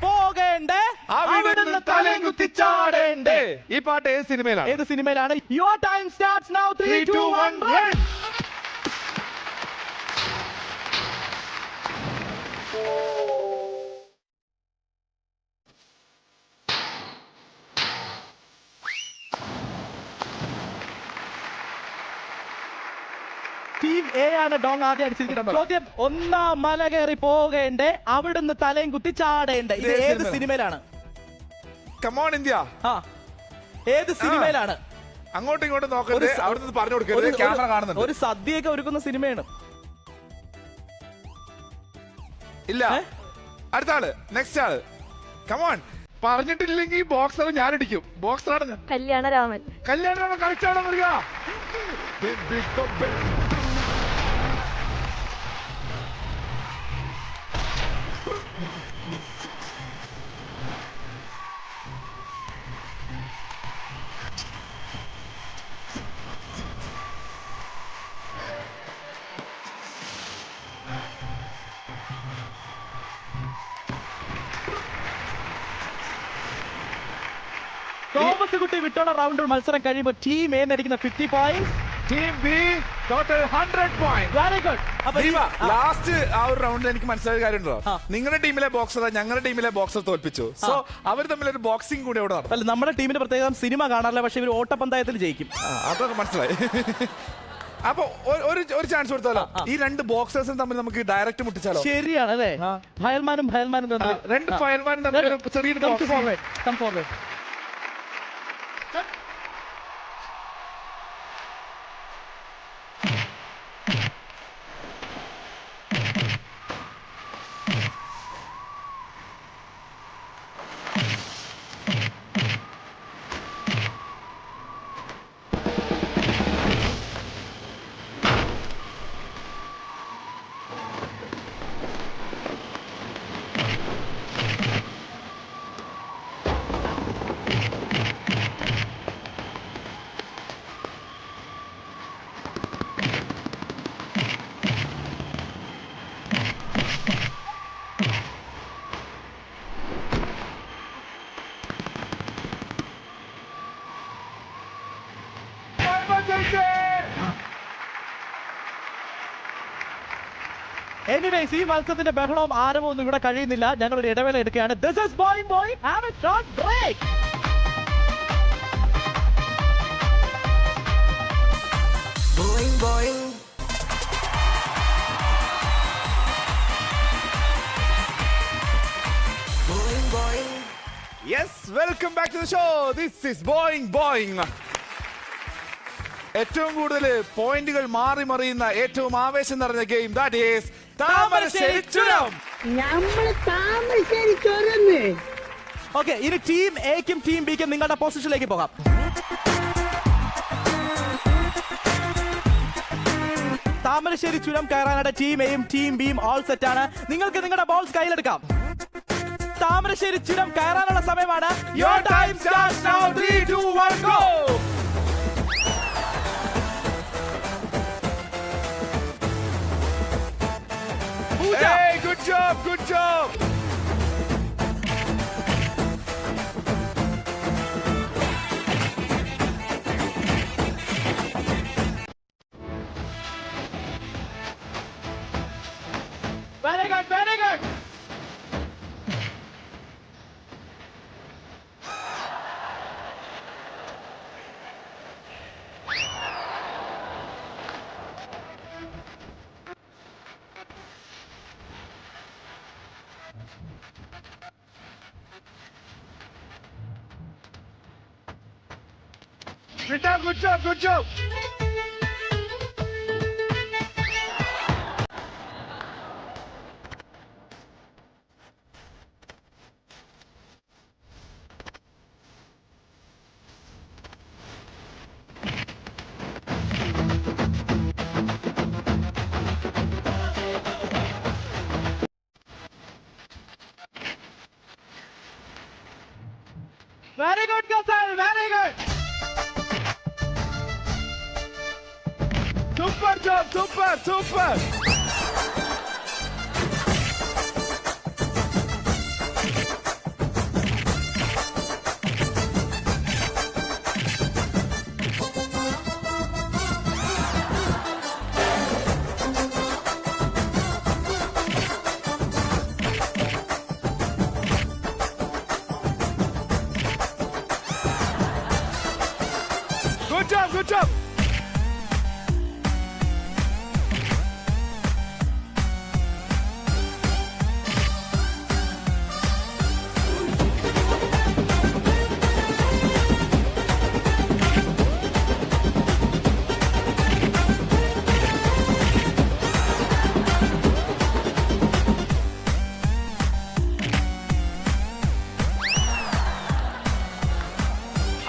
പോകേണ്ടേ, അവിടുന്ന് തലയും കുത്തി ചാടേണ്ടേ. ഈ പാട്ട് ഏത് സിനിമയിലാണ്? ഏത് സിനിമയിലാണ്? Your time starts now. 3, 2, 1 run. Team A ആണ് ഡോങ് ആദ്യം അടിച്ചിരിക്കുന്നത്. ചോദ്യം, ഒന്നാം മല കയറി പോകേണ്ടേ, അവിടുന്ന് തലയും കുത്തി ചാടേണ്ടേ. ഇത് ഏത് സിനിമയിലാണ്? Come on India. ആ, ഏത് സിനിമയിലാണ്? അങ്ങോട്ടും ഇങ്ങോട്ടും നോക്കരുത്, അവിടുന്ന് പറഞ്ഞു കൊടുക്കരുത്, ക്യാമറ കാണുന്നുണ്ട്. ഒരു സദ്യയൊക്കെ ഒരുക്കുന്ന സിനിമയാണ്. ഇല്ല, അടുത്ത ആള്, നെക്സ്റ്റ് ആള്. കമോൺ. പറഞ്ഞിട്ടില്ലെങ്കിൽ ബോക്സർ ഞാൻ അടിക്കും. ബോക്സറാണ് ഞാൻ. കല്യാണരാമൻ. കല്യാണം കളിച്ചാണോ വരിക? തോമസ് കുട്ടി വിട്ടോണ റൗണ്ട് മത്സരം കഴിയുമ്പോൾ ടീം എ നേടിക്കുന്ന 50 points, team B total 100 point. Very good. Last ആ ഒരു റൗണ്ടിൽ എനിക്ക് മനസ്സിലായ കാര്യമുണ്ടോ? നിങ്ങളുടെ ടീമിലെ ബോക്സർ ഞങ്ങളുടെ ടീമിലെ ബോക്സർ തോൽപ്പിച്ചു. സോ അവർ തമ്മിൽ ഒരു ബോക്സിംഗ് കൂടി അവിടെ നടന്നു. അല്ല, നമ്മുടെ ടീമിന്റെ പ്രത്യേകം സിനിമ കാണാറില്ല, പക്ഷെ ഇവർ ഓട്ടപ്പന്തയത്തിൽ ജയിക്കും. അതൊക്കെ മനസ്സിലായി. അപ്പൊ ഒരു ചാൻസ് കൊടുത്താലോ? ഈ രണ്ട് ബോക്സേഴ്സും തമ്മിൽ നമുക്ക് ഡയറക്റ്റ് മുട്ടിച്ചാലോ? ശരിയാണ് അല്ലേ? ഭയൽമാനും രണ്ട് ഫയൽമാനും തമ്മിൽ ചെറിയൊരു എനിവേസ് ഈ മത്സരത്തിന്റെ ബഹളവും ആരവവും ഒന്നും ഇവിടെ കഴിയുന്നില്ല. ഞങ്ങൾ ഒരു ഇടവേള എടുക്കുകയാണ്. This is Boing Boing. Have a short break. Boing, boing. Boing, boing. Yes, welcome back to the show. This is Boing Boing. ഏറ്റവും കൂടുതൽ പോയിന്റുകൾ മാറി മറിയുന്ന ഏറ്റവും ആവേശം നിറഞ്ഞ ഗെയിം ദാറ്റ് ഈസ് താമരശ്ശേരി ചുരം. നമ്മള് താമരശ്ശേരി ചുരന്ന്. ഓക്കെ, ഇനി ടീം എക്കും ടീം ബിക്കും നിങ്ങളുടെ പൊസിഷനിലേക്ക് പോകാം. താമരശ്ശേരി ചുരം കയറാനായിട്ട് ടീം എയും ടീം ബിയും ഓൾ സെറ്റ് ആണ്. നിങ്ങൾക്ക് നിങ്ങളുടെ ബോൾസ് കയ്യിലെടുക്കാം. താമരശ്ശേരി ചുരം കയറാനുള്ള സമയമാണ്. Your time starts now. 3, 2, 1, go. Hey, good job, good job. Very good, very good. Good job, good job, good job. Very good, Gosal. Very good. Super job, super, super. Good job, good job.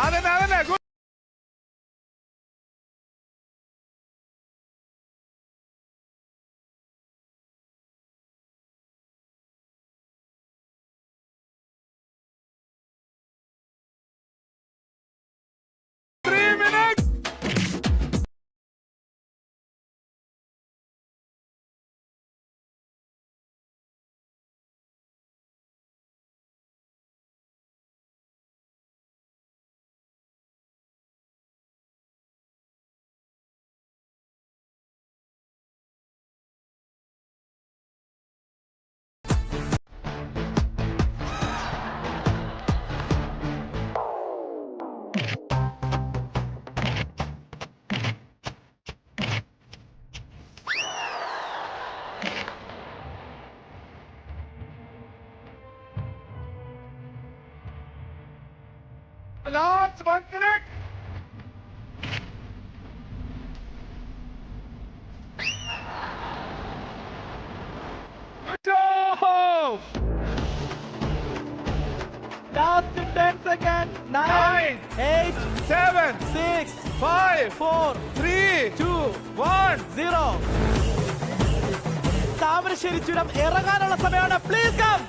അതന്നെ അതന്നെ good. Last 1 minute. Good job. Last 10 seconds. 9, 8, 7, 6, 5, 4, 3, 2, 1. 0. Thamarassery ചുരം ഇറങ്ങാനുള്ള സമയമാണ്. Please come.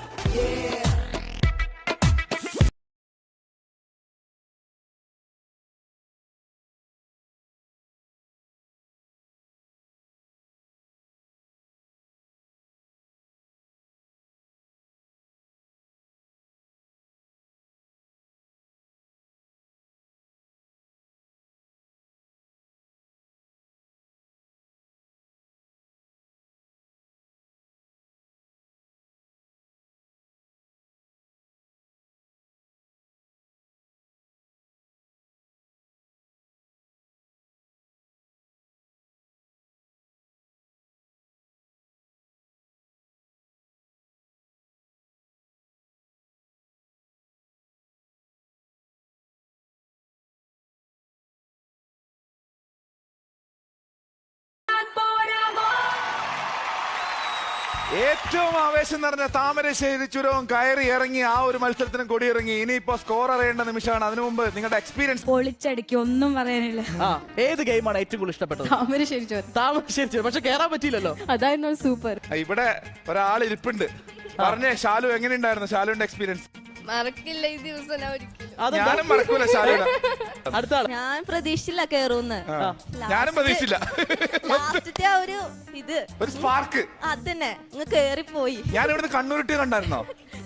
ഏറ്റവും ആവേശം നിറഞ്ഞ താമരശ്ശേരി ചുരവും കയറി ഇറങ്ങി ആ ഒരു മത്സരത്തിനും കൊടിയിറങ്ങി. ഇനിയിപ്പോ സ്കോർ അറിയേണ്ട നിമിഷമാണ്. അതിനു മുമ്പ് നിങ്ങളുടെ എക്സ്പീരിയൻസ്. പൊളിച്ചടിക്കും, ഒന്നും പറയാനില്ല. ഏത് ഗെയിമാണ് ഏറ്റവും കൂടുതൽ ഇഷ്ടപ്പെട്ടത്? താമരശ്ശേരി ചോറ്. താമരശ്ശേരി ചുരം. പക്ഷെ കേറാൻ പറ്റിയില്ലല്ലോ. അതായിരുന്നു സൂപ്പർ. ഇവിടെ ഒരാൾ ഇരിപ്പുണ്ട്. പറഞ്ഞേ ഷാലു, എങ്ങനെയുണ്ടായിരുന്നു ഷാലുവിന്റെ എക്സ്പീരിയൻസ്? മറക്കില്ല ഈ ദിവസം ഞാൻ ഒരിക്കലും. ഞാനും മറക്കൂല ഷാലുവിനെ. അടുത്ത ആള്. ഞാൻ പ്രതീക്ഷിച്ചില്ല കേറൂന്ന്. ഞാനും പ്രതീക്ഷിച്ചില്ല. ലാസ്റ്റത്തെ ആ ഒരു ഇത് ഒരു സ്പാർക്ക് അതന്നെ ഇങ്ങ് കേറിപ്പോയി. ഞാൻ ഇവിടുന്ന് കണ്ണൂരിട്ടി കണ്ടായിരുന്നോ?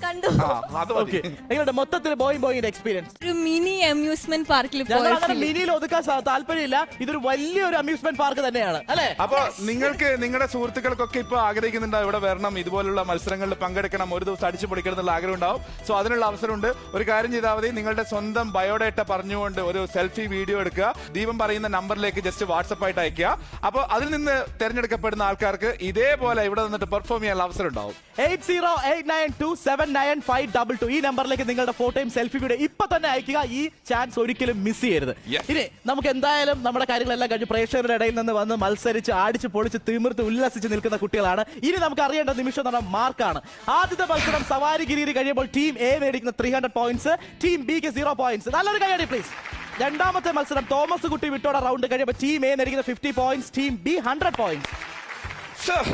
കണ്ടു. അത് മതി. നിങ്ങളുടെ മൊത്തത്തിൽ ബോയിങ്ങിന്റെ എക്സ്പീരിയൻസ്? ഒരു മിനി അമ്യൂസ്മെന്റ് പാർക്കിൽ ഞങ്ങൾ അങ്ങനെ മിനിയിൽ ഒതുക്കാൻ താല്പര്യമില്ല. ഇതൊരു വലിയൊരു അമ്യൂസ്മെന്റ് പാർക്ക് തന്നെയാണ്, അല്ലെ? അപ്പൊ നിങ്ങൾക്ക് നിങ്ങളുടെ സുഹൃത്തുക്കൾക്കൊക്കെ ഇപ്പൊ ആഗ്രഹിക്കുന്നുണ്ടാവും ഇവിടെ വരണം, ഇതുപോലുള്ള മത്സരങ്ങളിൽ പങ്കെടുക്കണം, ഒരു ദിവസം അടിച്ചു പൊളിക്കണം എന്നുള്ള ആഗ്രഹം ഉണ്ടാവും. സോ അതിനുള്ള അവസരമുണ്ട്. ഒരു കാര്യം ചെയ്താൽ മതി, നിങ്ങളുടെ സ്വന്തം ബയോഡേറ്റ പറഞ്ഞുകൊണ്ട് ഒരു സെൽഫി വീഡിയോ എടുക്കുക. ദീപം പറയുന്ന നമ്പറിലേക്ക് ജസ്റ്റ് വാട്സപ്പ് ആയിട്ട് അയക്കുക. അപ്പോൾ അതിൽ നിന്ന് തെരഞ്ഞെടുക്കപ്പെടുന്ന ആൾക്കാർക്ക് ഇതേപോലെ ഇവിടെ നിന്നിട്ട് പെർഫോം ചെയ്യാനുള്ള അവസരം ഉണ്ടാവും. 8089279522 ഈ നമ്പറിലേക്ക് നിങ്ങളുടെ ഫോട്ടോയും സെൽഫി വീഡിയോ ഇപ്പൊ തന്നെ അയക്കുക. ഈ ചാൻസ് ഒരിക്കലും മിസ് ചെയ്യരുത്. ഇനി നമുക്ക് എന്തായാലും നമ്മുടെ കാര്യങ്ങളെല്ലാം കഴിഞ്ഞ് പ്രേക്ഷകരുടെ ഇടയിൽ നിന്ന് വന്ന് മത്സരിച്ച് അടിച്ച് പൊളിച്ച് തിമിർത്ത് ഉല്ലസിച്ച് നിൽക്കുന്ന കുട്ടികളാണ്. ഇനി നമുക്ക് അറിയേണ്ട നിമിഷം എന്ന് പറഞ്ഞാൽ മാർക്കാണ്. ആദ്യത്തെ മത്സരം സവാരി ഗിരിയിൽ കഴിയുമ്പോൾ ടീം എ നേടിക്കുന്ന 300 പോയിന്റ്സ്, ടീം ബിക്ക് 0 പോയിന്റ്സ്. നല്ലൊരു കൈയടി പ്ലീസ്. രണ്ടാമത്തെ മത്സരം തോമസ് കുട്ടി വിട്ടോട റൗണ്ട് കഴിയുമ്പോൾ ടീം എ നേടിക്കുന്ന 50 പോയിന്റ്സ്, ടീം ബി 100 പോയിന്റ്സ്.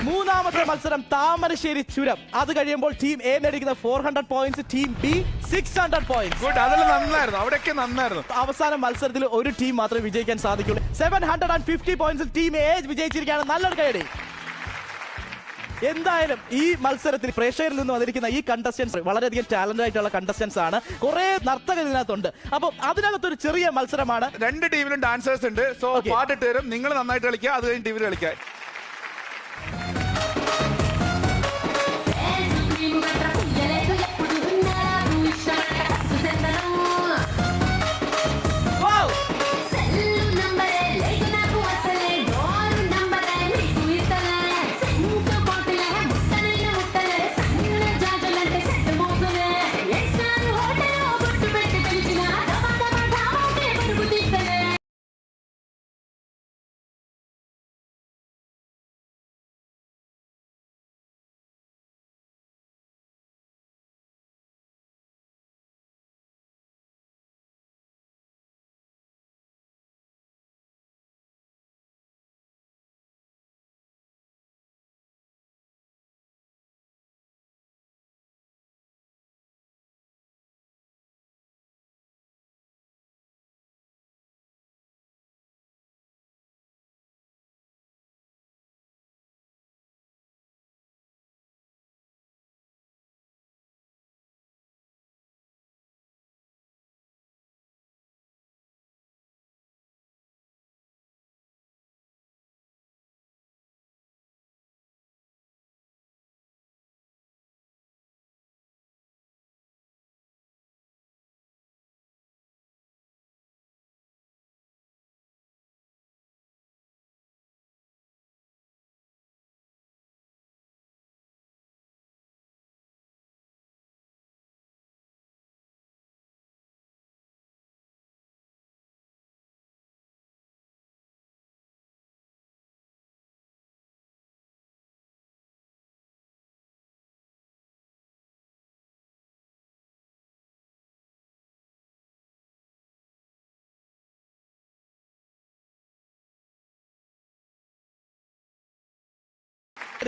മൂന്നാമത്തെ മത്സരം താമരശ്ശേരി ചുരം, അത് കഴിയുമ്പോൾ ടീം എ നേടിക്കുന്ന 400 പോയിന്റ്സ്, ടീം ബി 600 പോയിന്റ്സ്. അതെല്ലാം നന്നായിരുന്നു, അവിടെയൊക്കെ നന്നായിരുന്നു. അവസാന മത്സരത്തിൽ ഒരു ടീം മാത്രമേ വിജയിക്കാൻ സാധിക്കുള്ളൂ. 750 പോയിന്റ്സിൽ ടീം എ വിജയിച്ചിരിക്കുകയാണ്. നല്ലൊരു കൈയടി. എന്തായാലും ഈ മത്സരത്തിൽ പ്രേക്ഷകരിൽ നിന്ന് വന്നിരിക്കുന്ന ഈ കണ്ടസ്റ്റൻസ് വളരെയധികം ടാലന്റ് ആയിട്ടുള്ള കണ്ടസ്റ്റൻസ് ആണ്. കുറെ നർത്തകർ ഇതിനകത്തുണ്ട്. അപ്പൊ അതിനകത്തൊരു ചെറിയ മത്സരമാണ്. രണ്ട് ടീമിലും ഡാൻസേഴ്സ് ഉണ്ട്. സോ പാട്ടിട്ട് തരും, നിങ്ങൾ നന്നായിട്ട് കളിക്കുക, അത് കഴിഞ്ഞ് ടീമിൽ കളിക്കുക.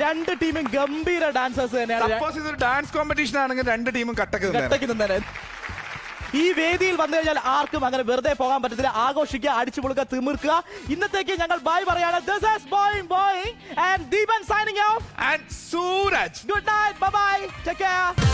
രണ്ട് ടീമും ഗംഭീര ഡാൻസേഴ്സ് തന്നെയാണ്. സപ്പോസ് ഇതൊരു ഡാൻസ് കോമ്പറ്റീഷൻ ആണെങ്കിൽ രണ്ട് ടീമും കട്ടക്ക് തന്നെ. ഈ വേദിയിൽ വന്നു കഴിഞ്ഞാൽ ആർക്കും അങ്ങനെ വെറുതെ പോകാൻ പറ്റത്തില്ല. ആഘോഷിക്കുക, അടിച്ചു പൊളുക്കുക, തിമിർക്കുക. ഇന്നത്തേക്ക് ഞങ്ങൾ ബൈ പറയാണ്. This is Boing and Deepan signing off. And Suraj. Good night. Bye bye. Take care.